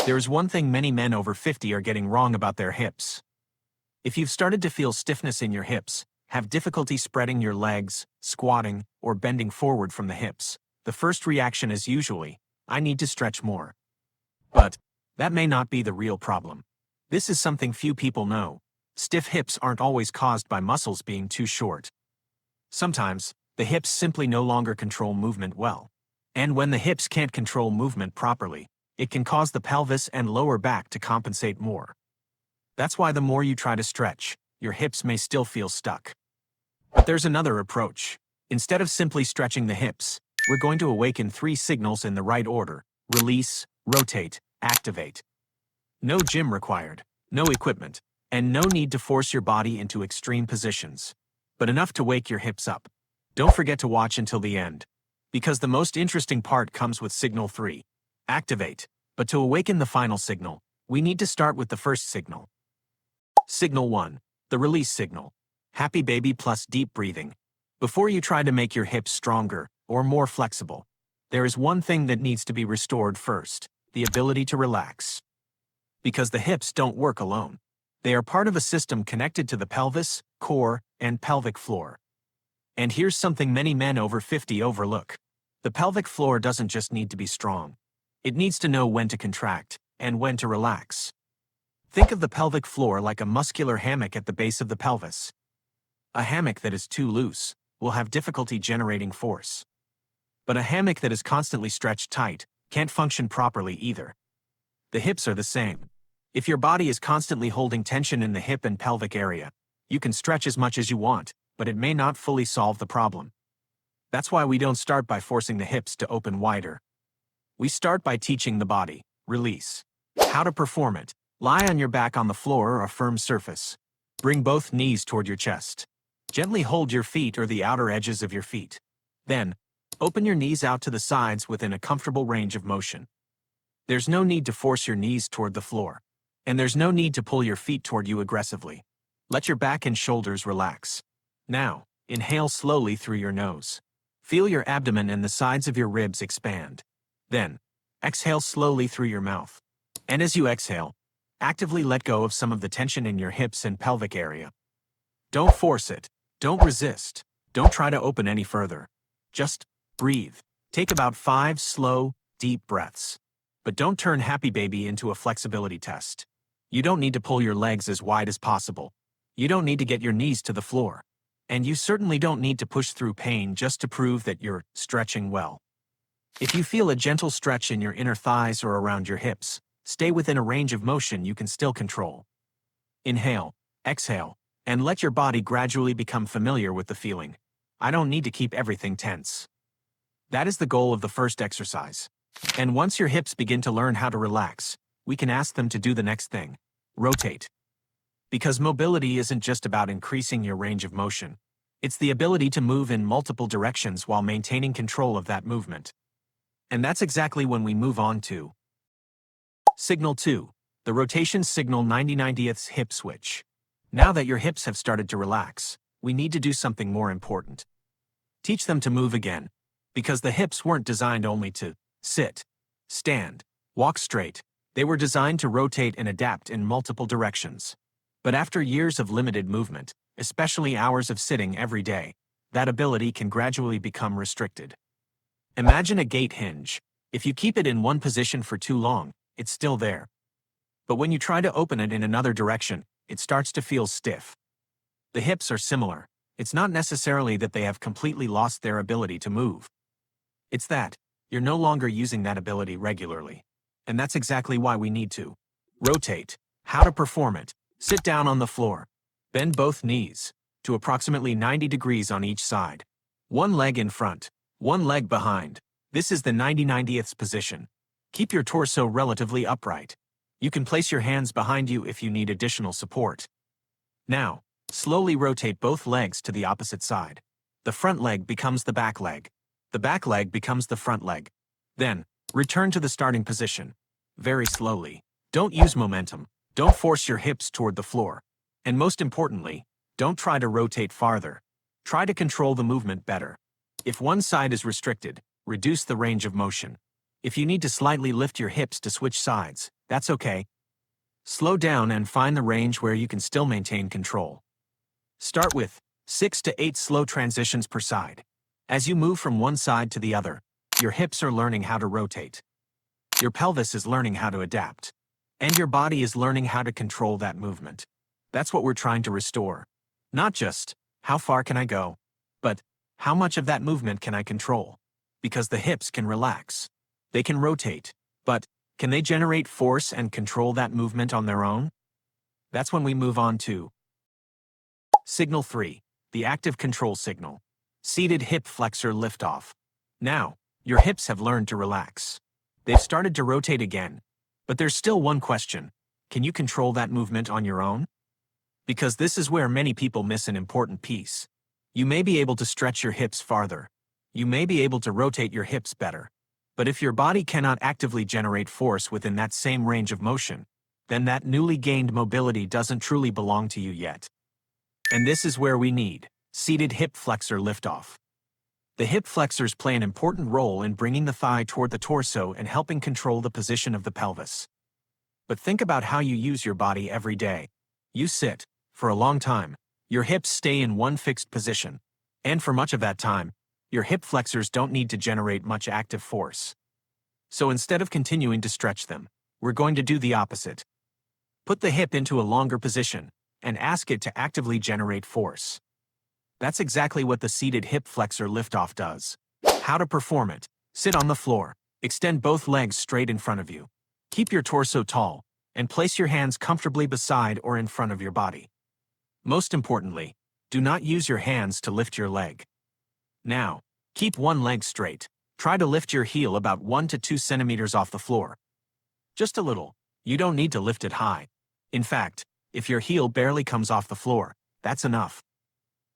There is one thing many men over 50 are getting wrong about their hips. If you've started to feel stiffness in your hips, have difficulty spreading your legs, squatting, or bending forward from the hips, the first reaction is usually, I need to stretch more. But that may not be the real problem. This is something few people know. Stiff hips aren't always caused by muscles being too short. Sometimes, the hips simply no longer control movement well. And when the hips can't control movement properly, it can cause the pelvis and lower back to compensate more. That's why the more you try to stretch, your hips may still feel stuck. But there's another approach. Instead of simply stretching the hips, we're going to awaken 3 signals in the right order: release, rotate, activate. No gym required, no equipment, and no need to force your body into extreme positions, but enough to wake your hips up. Don't forget to watch until the end, because the most interesting part comes with signal 3, activate. But to awaken the final signal, we need to start with the first signal. Signal 1, the release signal. Happy baby plus deep breathing. Before you try to make your hips stronger or more flexible, there is one thing that needs to be restored first: the ability to relax. Because the hips don't work alone. They are part of a system connected to the pelvis, core, and pelvic floor. And here's something many men over 50 overlook. The pelvic floor doesn't just need to be strong. It needs to know when to contract and when to relax. Think of the pelvic floor like a muscular hammock at the base of the pelvis. A hammock that is too loose will have difficulty generating force. But a hammock that is constantly stretched tight can't function properly either. The hips are the same. If your body is constantly holding tension in the hip and pelvic area, you can stretch as much as you want, but it may not fully solve the problem. That's why we don't start by forcing the hips to open wider. We start by teaching the body, release. How to perform it: lie on your back on the floor or a firm surface. Bring both knees toward your chest. Gently hold your feet or the outer edges of your feet. Then, open your knees out to the sides within a comfortable range of motion. There's no need to force your knees toward the floor. And there's no need to pull your feet toward you aggressively. Let your back and shoulders relax. Now, inhale slowly through your nose. Feel your abdomen and the sides of your ribs expand. Then, exhale slowly through your mouth. And as you exhale, actively let go of some of the tension in your hips and pelvic area. Don't force it. Don't resist. Don't try to open any further. Just breathe. Take about 5 slow, deep breaths. But don't turn happy baby into a flexibility test. You don't need to pull your legs as wide as possible. You don't need to get your knees to the floor. And you certainly don't need to push through pain just to prove that you're stretching well. If you feel a gentle stretch in your inner thighs or around your hips, stay within a range of motion you can still control. Inhale, exhale, and let your body gradually become familiar with the feeling. I don't need to keep everything tense. That is the goal of the first exercise. And once your hips begin to learn how to relax, we can ask them to do the next thing: rotate. Because mobility isn't just about increasing your range of motion. It's the ability to move in multiple directions while maintaining control of that movement. And that's exactly when we move on to Signal 2, the rotation signal 90/90th hip switch. Now that your hips have started to relax, we need to do something more important. Teach them to move again. Because the hips weren't designed only to sit, stand, walk straight. They were designed to rotate and adapt in multiple directions. But after years of limited movement, especially hours of sitting every day, that ability can gradually become restricted. Imagine a gate hinge. If you keep it in one position for too long, it's still there. But when you try to open it in another direction, it starts to feel stiff. The hips are similar. It's not necessarily that they have completely lost their ability to move. It's that you're no longer using that ability regularly. And that's exactly why we need to rotate. How to perform it: sit down on the floor. Bend both knees to approximately 90 degrees on each side. One leg in front, one leg behind. This is the 90/90th position. Keep your torso relatively upright. You can place your hands behind you if you need additional support. Now, slowly rotate both legs to the opposite side. The front leg becomes the back leg. The back leg becomes the front leg. Then, return to the starting position. Very slowly. Don't use momentum. Don't force your hips toward the floor. And most importantly, don't try to rotate farther. Try to control the movement better. If one side is restricted, reduce the range of motion. If you need to slightly lift your hips to switch sides, that's okay. Slow down and find the range where you can still maintain control. Start with 6 to 8 slow transitions per side. As you move from one side to the other, your hips are learning how to rotate. Your pelvis is learning how to adapt. And your body is learning how to control that movement. That's what we're trying to restore. Not just, how far can I go? But, how much of that movement can I control? Because the hips can relax. They can rotate. But, can they generate force and control that movement on their own? That's when we move on to Signal 3, the active control signal. Seated Hip Flexor Lift-Off. Now, your hips have learned to relax. They've started to rotate again. But there's still one question. Can you control that movement on your own? Because this is where many people miss an important piece. You may be able to stretch your hips farther. You may be able to rotate your hips better. But if your body cannot actively generate force within that same range of motion, then that newly gained mobility doesn't truly belong to you yet. And this is where we need Seated Hip Flexor Lift-Off. The hip flexors play an important role in bringing the thigh toward the torso and helping control the position of the pelvis. But think about how you use your body every day. You sit. For a long time, your hips stay in one fixed position. And for much of that time, your hip flexors don't need to generate much active force. So instead of continuing to stretch them, we're going to do the opposite. Put the hip into a longer position and ask it to actively generate force. That's exactly what the Seated Hip Flexor Lift-Off does. How to perform it. Sit on the floor. Extend both legs straight in front of you. Keep your torso tall, and place your hands comfortably beside or in front of your body. Most importantly, do not use your hands to lift your leg. Now, keep one leg straight. Try to lift your heel about 1 to 2 centimeters off the floor. Just a little. You don't need to lift it high. In fact, if your heel barely comes off the floor, that's enough.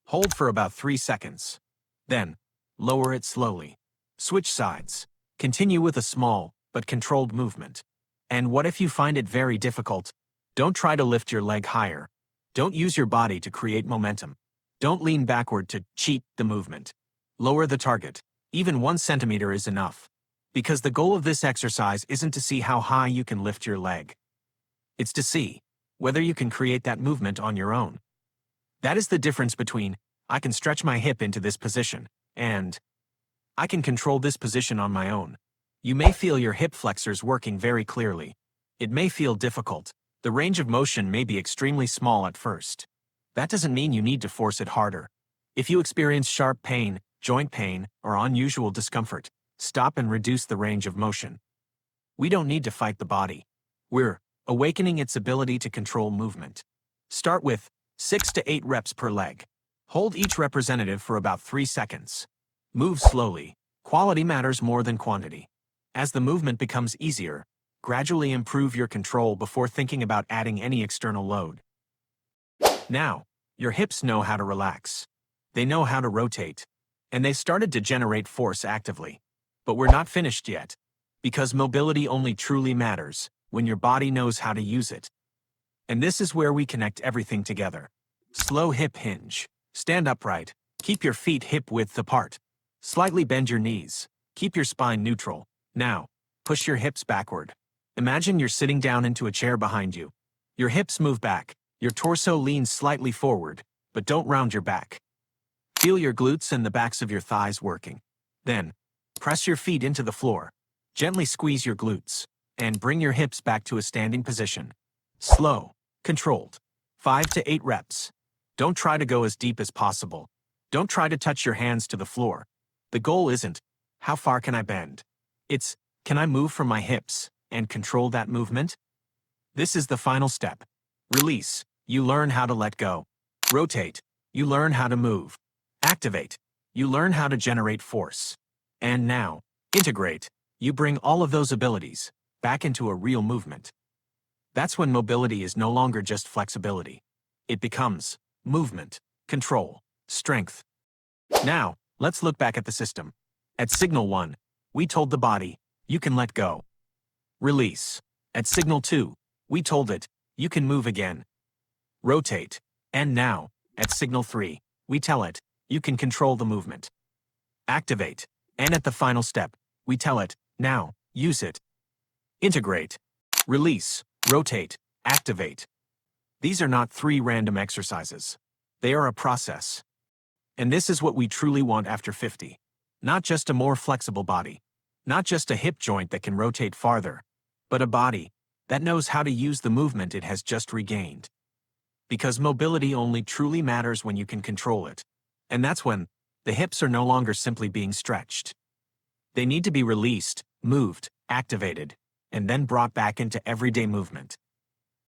Hold for about 3 seconds. Then, lower it slowly. Switch sides. Continue with a small, but controlled movement. And what if you find it very difficult? Don't try to lift your leg higher. Don't use your body to create momentum. Don't lean backward to cheat the movement. Lower the target. Even 1 centimeter is enough. Because the goal of this exercise isn't to see how high you can lift your leg. It's to see whether you can create that movement on your own. That is the difference between, I can stretch my hip into this position, and I can control this position on my own. You may feel your hip flexors working very clearly. It may feel difficult. The range of motion may be extremely small at first. That doesn't mean you need to force it harder. If you experience sharp pain, joint pain, or unusual discomfort, stop and reduce the range of motion. We don't need to fight the body. We're awakening its ability to control movement. Start with 6 to 8 reps per leg. Hold each representative for about 3 seconds. Move slowly. Quality matters more than quantity. As the movement becomes easier, gradually improve your control before thinking about adding any external load. Now, your hips know how to relax. They know how to rotate. And they've started to generate force actively. But we're not finished yet. Because mobility only truly matters when your body knows how to use it. And this is where we connect everything together. Slow hip hinge. Stand upright. Keep your feet hip-width apart. Slightly bend your knees. Keep your spine neutral. Now, push your hips backward. Imagine you're sitting down into a chair behind you. Your hips move back. Your torso leans slightly forward, but don't round your back. Feel your glutes and the backs of your thighs working. Then, press your feet into the floor. Gently squeeze your glutes, and bring your hips back to a standing position. Slow, controlled. 5 to 8 reps. Don't try to go as deep as possible. Don't try to touch your hands to the floor. The goal isn't, how far can I bend? It's, can I move from my hips and control that movement? This is the final step. Release. You learn how to let go. Rotate. You learn how to move. Activate. You learn how to generate force. And now, integrate. You bring all of those abilities back into a real movement. That's when mobility is no longer just flexibility. It becomes movement, control, strength. Now, let's look back at the system. At signal 1, we told the body, you can let go. Release. At signal 2, we told it, you can move again. Rotate. And now, at signal 3, we tell it, you can control the movement. Activate. And at the final step, we tell it, now, use it. Integrate, release, rotate, activate. These are not 3 random exercises. They are a process. And this is what we truly want after 50. Not just a more flexible body. Not just a hip joint that can rotate farther. But a body that knows how to use the movement it has just regained. Because mobility only truly matters when you can control it. And that's when the hips are no longer simply being stretched. They need to be released, moved, activated, and then brought back into everyday movement.